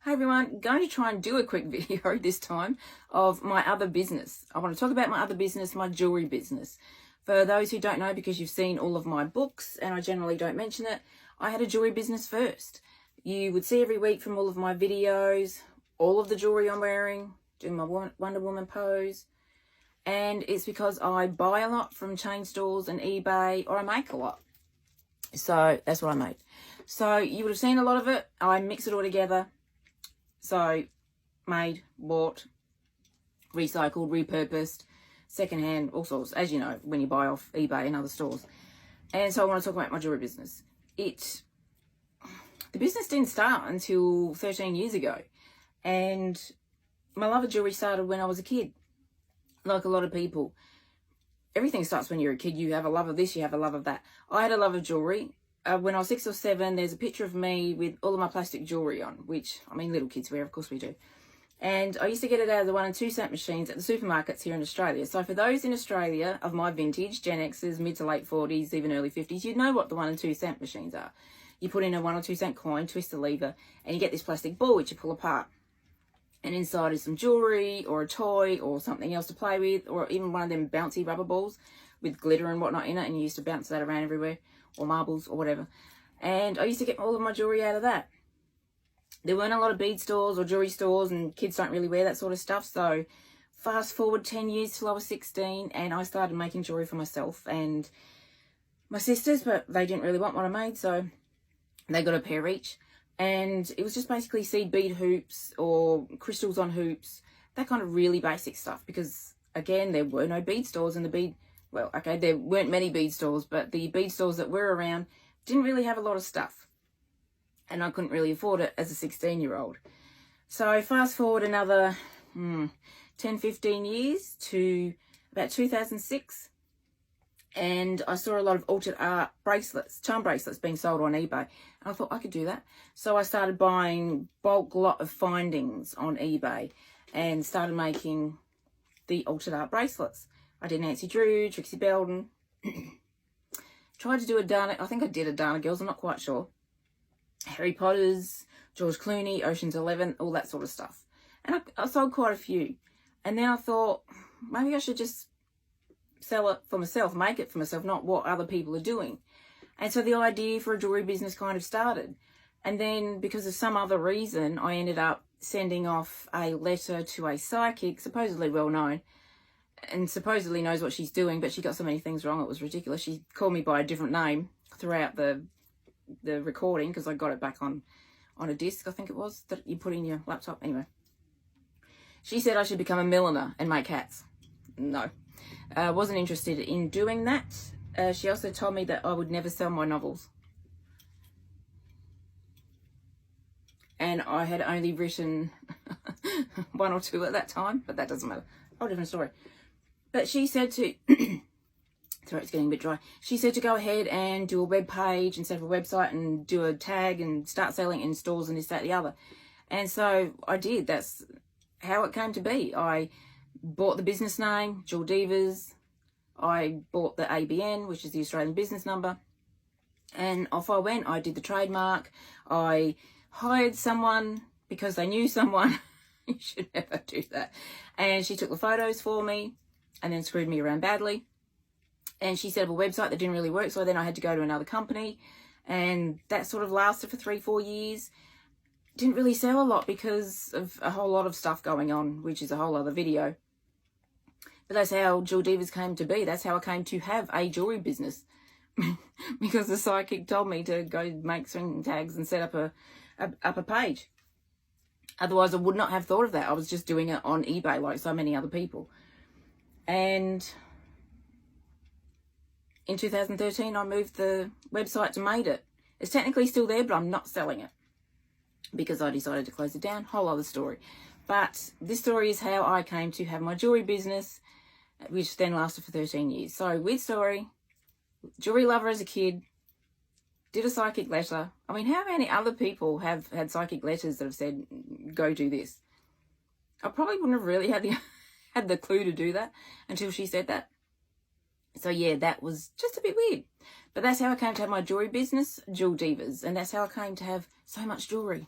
Hey everyone, going to try and do a quick video this time of my other business. I want to talk about my other business, my jewellery business. For those who don't know, because you've seen all of my books and I generally don't mention it, I had a jewellery business first. You would see every week from all of my videos, all of the jewellery I'm wearing, doing my Wonder Woman pose. And it's because I buy a lot from chain stores and eBay, or I make a lot. So that's what I made. So you would have seen a lot of it. I mix it all together. So, made, bought, recycled, repurposed, secondhand, all sorts, as you know, when you buy off eBay and other stores. And so I want to talk about my jewellery business. The business didn't start until 13 years ago. And my love of jewellery started when I was a kid. Like a lot of people. Everything starts when you're a kid. You have a love of this, you have a love of that. I had a love of jewellery. When I was 6 or 7, there's a picture of me with all of my plastic jewellery on, which, I mean, little kids wear, of course we do. And I used to get it out of the 1 and 2 cent machines at the supermarkets here in Australia. So for those in Australia of my vintage, Gen X's, mid to late 40s, even early 50s, you'd know what the 1 and 2 cent machines are. You put in a 1 or 2 cent coin, twist the lever, and you get this plastic ball which you pull apart. And inside is some jewellery or a toy or something else to play with, or even one of them bouncy rubber balls with glitter and whatnot in it, and you used to bounce that around everywhere, or marbles or whatever. And I used to get all of my jewellery out of that. There weren't a lot of bead stores or jewellery stores, and kids don't really wear that sort of stuff. So fast forward 10 years till I was 16, and I started making jewellery for myself and my sisters, but they didn't really want what I made, so they got a pair each. And it was just basically seed bead hoops or crystals on hoops, that kind of really basic stuff, because again, there were no bead stores, and there weren't many bead stores, but the bead stores that were around didn't really have a lot of stuff. And I couldn't really afford it as a 16-year-old. So fast forward another 10, 15 years to about 2006. And I saw a lot of altered art bracelets, charm bracelets being sold on eBay. And I thought I could do that. So I started buying bulk lot of findings on eBay and started making the altered art bracelets. I did Nancy Drew, Trixie Belden. Tried to do I think I did a Dana Girls, I'm not quite sure. Harry Potter's, George Clooney, Ocean's 11, all that sort of stuff. And I sold quite a few. And then I thought, maybe I should just sell it for myself, make it for myself, not what other people are doing. And so the idea for a jewellery business kind of started. And then because of some other reason, I ended up sending off a letter to a psychic, supposedly well known, and supposedly knows what she's doing, but she got so many things wrong, it was ridiculous. She called me by a different name throughout the recording, because I got it back on a disc, I think it was, that you put in your laptop. Anyway, she said I should become a milliner and make hats. No. Wasn't interested in doing that. She also told me that I would never sell my novels. And I had only written 1 or 2 at that time, but that doesn't matter. Whole different story. But she said to, throat's getting a bit dry. She said to go ahead and do a web page and set up a website and do a tag and start selling in stores and this, that, the other. And so I did. That's how it came to be. I bought the business name, Jewel Divas. I bought the ABN, which is the Australian business number. And off I went. I did the trademark. I hired someone because they knew someone. You should never do that. And she took the photos for me and then screwed me around badly. And she set up a website that didn't really work. So then I had to go to another company. And that sort of lasted for 3-4 years. Didn't really sell a lot because of a whole lot of stuff going on, which is a whole other video. But that's how Jewel Divas came to be. That's how I came to have a jewellery business. Because the psychic told me to go make string tags and set up a page. Otherwise, I would not have thought of that. I was just doing it on eBay like so many other people. And in 2013, I moved the website to Made It. It's technically still there, but I'm not selling it because I decided to close it down. Whole other story. But this story is how I came to have my jewellery business, which then lasted for 13 years. So, weird story. Jewellery lover as a kid. Did a psychic letter. I mean, how many other people have had psychic letters that have said, go do this? I probably wouldn't have really had the clue to do that until she said that. So yeah, that was just a bit weird. But that's how I came to have my jewellery business, Jewel Divas. And that's how I came to have so much jewellery.